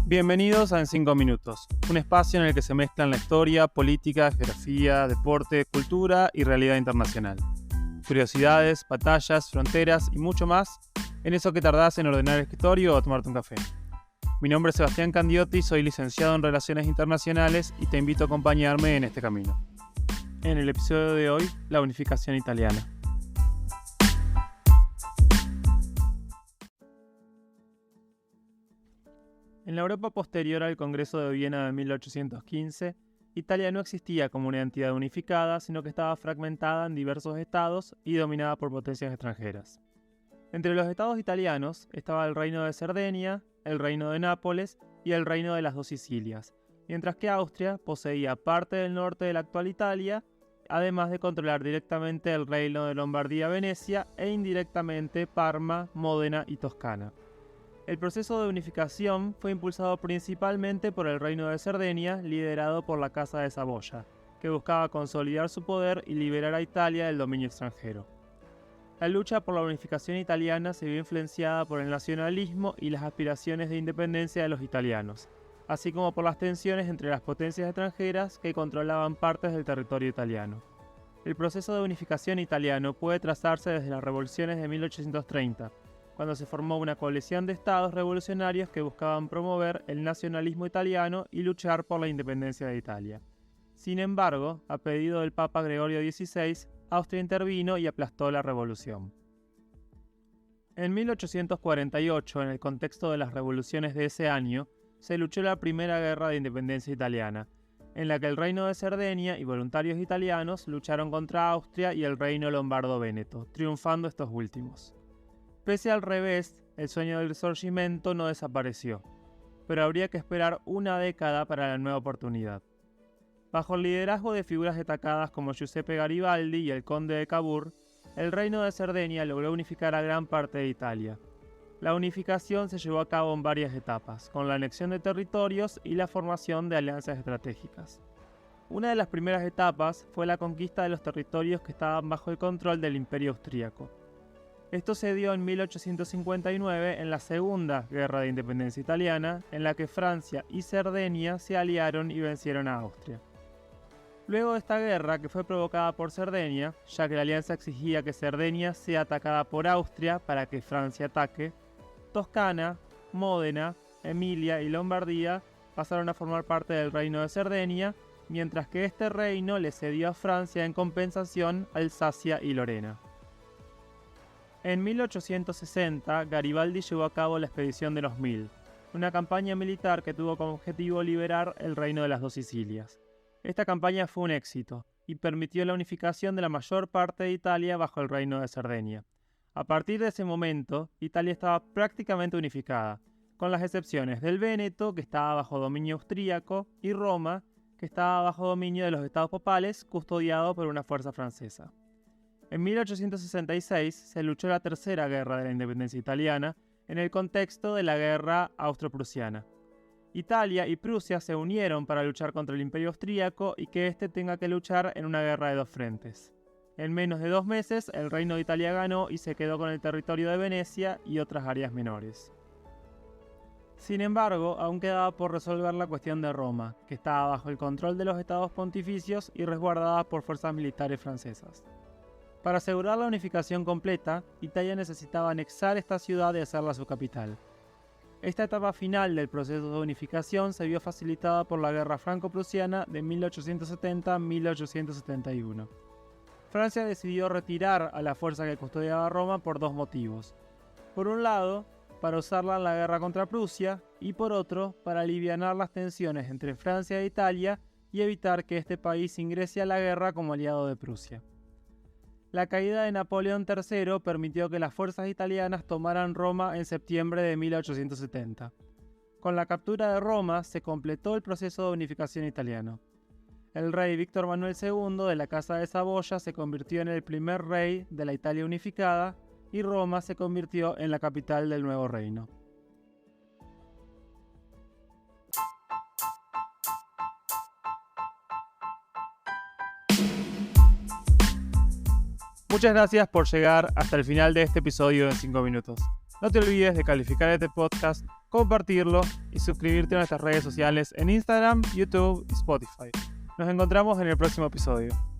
Bienvenidos a En 5 Minutos, un espacio en el que se mezclan la historia, política, geografía, deporte, cultura y realidad internacional. Curiosidades, batallas, fronteras y mucho más en eso que tardás en ordenar el escritorio o tomarte un café. Mi nombre es Sebastián Candiotti, soy licenciado en Relaciones Internacionales y te invito a acompañarme en este camino. En el episodio de hoy, la unificación italiana. En la Europa posterior al Congreso de Viena de 1815, Italia no existía como una entidad unificada, sino que estaba fragmentada en diversos estados y dominada por potencias extranjeras. Entre los estados italianos estaba el Reino de Cerdeña, el Reino de Nápoles y el Reino de las Dos Sicilias, mientras que Austria poseía parte del norte de la actual Italia, además de controlar directamente el Reino de Lombardía-Venecia e indirectamente Parma, Módena y Toscana. El proceso de unificación fue impulsado principalmente por el Reino de Cerdeña, liderado por la Casa de Saboya, que buscaba consolidar su poder y liberar a Italia del dominio extranjero. La lucha por la unificación italiana se vio influenciada por el nacionalismo y las aspiraciones de independencia de los italianos, así como por las tensiones entre las potencias extranjeras que controlaban partes del territorio italiano. El proceso de unificación italiano puede trazarse desde las revoluciones de 1830, cuando se formó una coalición de estados revolucionarios que buscaban promover el nacionalismo italiano y luchar por la independencia de Italia. Sin embargo, a pedido del Papa Gregorio XVI, Austria intervino y aplastó la revolución. En 1848, en el contexto de las revoluciones de ese año, se luchó la primera guerra de independencia italiana, en la que el Reino de Cerdeña y voluntarios italianos lucharon contra Austria y el Reino lombardo-véneto, triunfando estos últimos. Pese al revés, el sueño del Risorgimento no desapareció, pero habría que esperar una década para la nueva oportunidad. Bajo el liderazgo de figuras destacadas como Giuseppe Garibaldi y el conde de Cavour, el Reino de Cerdeña logró unificar a gran parte de Italia. La unificación se llevó a cabo en varias etapas, con la anexión de territorios y la formación de alianzas estratégicas. Una de las primeras etapas fue la conquista de los territorios que estaban bajo el control del Imperio Austríaco. Esto se dio en 1859 en la Segunda Guerra de Independencia Italiana, en la que Francia y Cerdeña se aliaron y vencieron a Austria. Luego de esta guerra, que fue provocada por Cerdeña, ya que la alianza exigía que Cerdeña sea atacada por Austria para que Francia ataque, Toscana, Módena, Emilia y Lombardía pasaron a formar parte del Reino de Cerdeña, mientras que este reino le cedió a Francia en compensación Alsacia y Lorena. En 1860, Garibaldi llevó a cabo la Expedición de los Mil, una campaña militar que tuvo como objetivo liberar el Reino de las Dos Sicilias. Esta campaña fue un éxito y permitió la unificación de la mayor parte de Italia bajo el Reino de Cerdeña. A partir de ese momento, Italia estaba prácticamente unificada, con las excepciones del Véneto, que estaba bajo dominio austríaco, y Roma, que estaba bajo dominio de los estados papales, custodiado por una fuerza francesa. En 1866 se luchó la Tercera Guerra de la Independencia Italiana en el contexto de la Guerra Austro-Prusiana. Italia y Prusia se unieron para luchar contra el Imperio Austríaco y que éste tenga que luchar en una guerra de dos frentes. En menos de 2 meses, el Reino de Italia ganó y se quedó con el territorio de Venecia y otras áreas menores. Sin embargo, aún quedaba por resolver la cuestión de Roma, que estaba bajo el control de los estados pontificios y resguardada por fuerzas militares francesas. Para asegurar la unificación completa, Italia necesitaba anexar esta ciudad y hacerla su capital. Esta etapa final del proceso de unificación se vio facilitada por la Guerra Franco-Prusiana de 1870-1871. Francia decidió retirar a la fuerza que custodiaba Roma por 2 motivos. Por un lado, para usarla en la guerra contra Prusia, y por otro, para alivianar las tensiones entre Francia e Italia y evitar que este país ingrese a la guerra como aliado de Prusia. La caída de Napoleón III permitió que las fuerzas italianas tomaran Roma en septiembre de 1870. Con la captura de Roma se completó el proceso de unificación italiano. El rey Víctor Manuel II de la Casa de Saboya se convirtió en el primer rey de la Italia unificada y Roma se convirtió en la capital del nuevo reino. Muchas gracias por llegar hasta el final de este episodio en 5 minutos. No te olvides de calificar este podcast, compartirlo y suscribirte a nuestras redes sociales en Instagram, YouTube y Spotify. Nos encontramos en el próximo episodio.